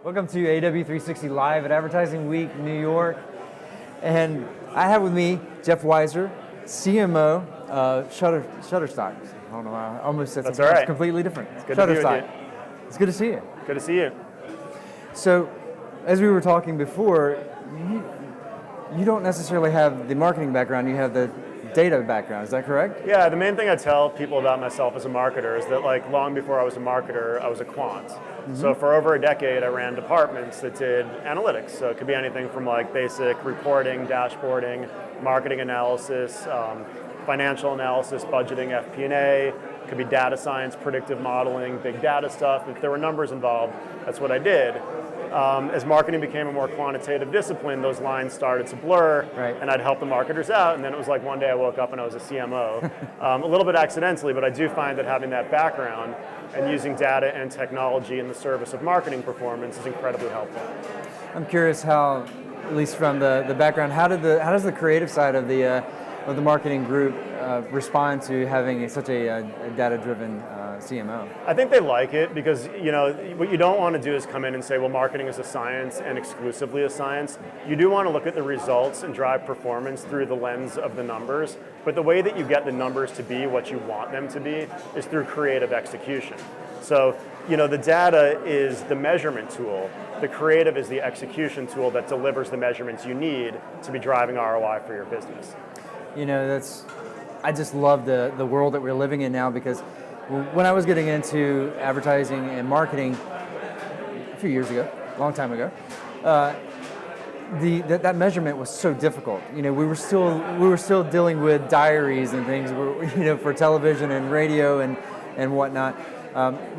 Welcome to AW360 Live at Advertising Week, New York. And I have with me Jeff Weiser, CMO of Shutterstock. I don't know, I almost said That's something all right. completely different. It's good to be with you. It's good to see you. Good to see you. So, as we were talking before, you don't necessarily have the marketing background, you have the data background, is that correct? Yeah, the main thing I tell people about myself as a marketer is that long before I was a marketer, I was a quant. So for over a decade, I ran departments that did analytics. So it could be anything from basic reporting, dashboarding, marketing analysis, financial analysis, budgeting, FP&A. It could be data science, predictive modeling, big data stuff. If there were numbers involved, that's what I did. As marketing became a more quantitative discipline, those lines started to blur, right. And I'd help the marketers out, and then it was like one day I woke up and I was a CMO. A little bit accidentally, but I do find that having that background and using data and technology in the service of marketing performance is incredibly helpful. I'm curious how, at least from the background, how does the creative side of the marketing group respond to having such a data-driven CMO? I think they like it because what you don't want to do is come in and say, well, marketing is a science and exclusively a science. You do want to look at the results and drive performance through the lens of the numbers, but the way that you get the numbers to be what you want them to be is through creative execution. So, the data is the measurement tool. The creative is the execution tool that delivers the measurements you need to be driving ROI for your business. I just love the world that we're living in now, because when I was getting into advertising and marketing a few years ago, a long time ago, that measurement was so difficult. We were still dealing with diaries and things, for television and radio and whatnot.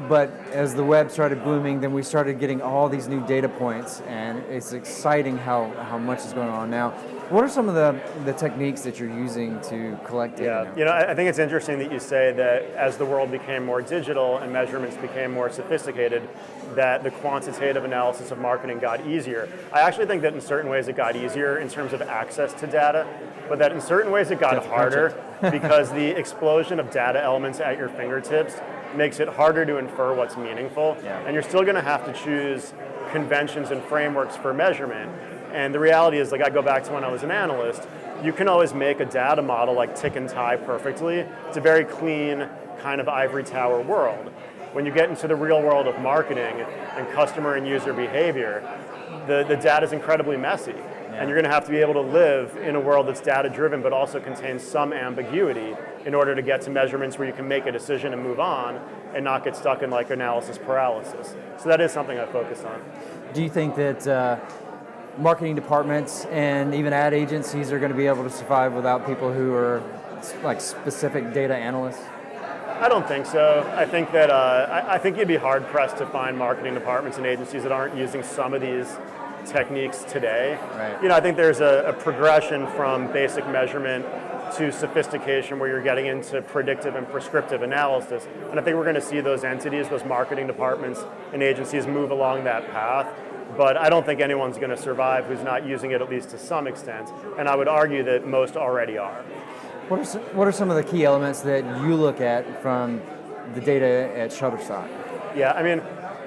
But as the web started booming, then we started getting all these new data points, and it's exciting how much is going on now. What are some of the techniques that you're using to collect data? Yeah, I think it's interesting that you say that as the world became more digital and measurements became more sophisticated, that the quantitative analysis of marketing got easier. I actually think that in certain ways it got easier in terms of access to data, but that in certain ways it got harder because the explosion of data elements at your fingertips makes it harder to infer what's meaningful. Yeah. And you're still going to have to choose conventions and frameworks for measurement. And the reality is, I go back to when I was an analyst, you can always make a data model tick and tie perfectly. It's a very clean kind of ivory tower world. When you get into the real world of marketing and customer and user behavior, the data is incredibly messy. Yeah. And you're going to have to be able to live in a world that's data-driven but also contains some ambiguity in order to get to measurements where you can make a decision and move on and not get stuck in analysis paralysis. So that is something I focus on. Do you think that marketing departments and even ad agencies are going to be able to survive without people who are specific data analysts? I don't think so. I think that I think you'd be hard pressed to find marketing departments and agencies that aren't using some of these techniques today. Right. I think there's a progression from basic measurement to sophistication where you're getting into predictive and prescriptive analysis. And I think we're going to see those entities, those marketing departments and agencies move along that path. But I don't think anyone's going to survive who's not using it, at least to some extent. And I would argue that most already are. What are some of the key elements that you look at from the data at Shutterstock? Yeah,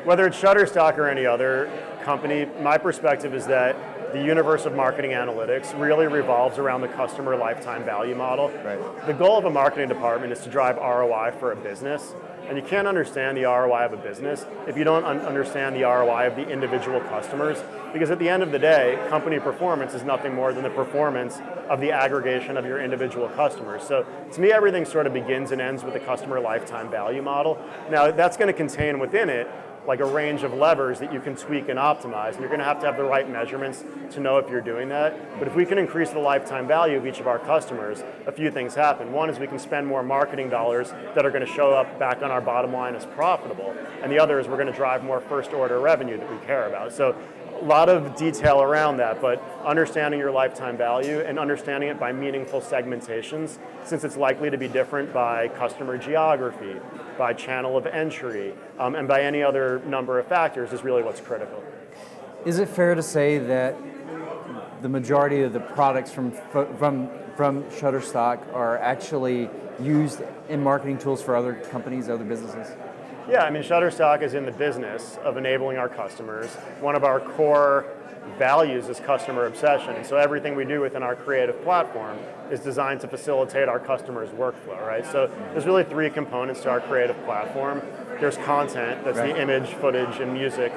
whether it's Shutterstock or any other company, my perspective is that the universe of marketing analytics really revolves around the customer lifetime value model. Right. The goal of a marketing department is to drive ROI for a business. And you can't understand the ROI of a business if you don't understand the ROI of the individual customers, because at the end of the day, company performance is nothing more than the performance of the aggregation of your individual customers. So to me, everything sort of begins and ends with the customer lifetime value model. Now, that's going to contain within it a range of levers that you can tweak and optimize, and you're going to have the right measurements to know if you're doing that. But if we can increase the lifetime value of each of our customers, a few things happen. One is we can spend more marketing dollars that are going to show up back on our bottom line as profitable, and the other is we're going to drive more first order revenue that we care about. So a lot of detail around that, but understanding your lifetime value and understanding it by meaningful segmentations, since it's likely to be different by customer geography, by channel of entry, and by any other number of factors is really what's critical. Is it fair to say that the majority of the products from Shutterstock are actually used in marketing tools for other companies, other businesses? Yeah, I mean, Shutterstock is in the business of enabling our customers. One of our core values is customer obsession, and so everything we do within our creative platform is designed to facilitate our customers' workflow, right? So there's really three components to our creative platform. There's content, that's the image, footage, and music,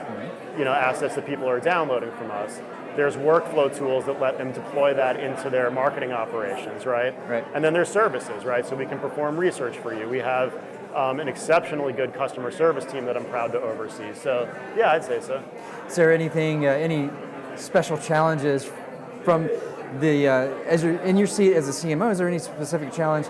assets that people are downloading from us. There's workflow tools that let them deploy that into their marketing operations, right? And then there's services, right? So we can perform research for you. We have an exceptionally good customer service team that I'm proud to oversee. So yeah, I'd say so. Is there anything, any special challenges from the, as you're in your seat as a CMO, is there any specific challenge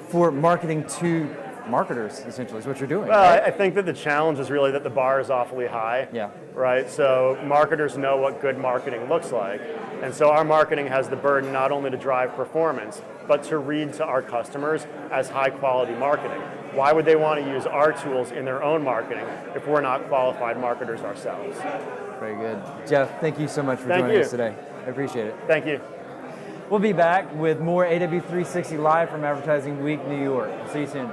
for marketing to marketers, essentially, is what you're doing? Well, right? I think that the challenge is really that the bar is awfully high. Yeah. Right? So marketers know what good marketing looks like. And so our marketing has the burden not only to drive performance, but to read to our customers as high quality marketing. Why would they want to use our tools in their own marketing if we're not qualified marketers ourselves? Very good. Jeff, thank you so much for joining us today. I appreciate it. Thank you. We'll be back with more AW360 Live from Advertising Week New York. See you soon.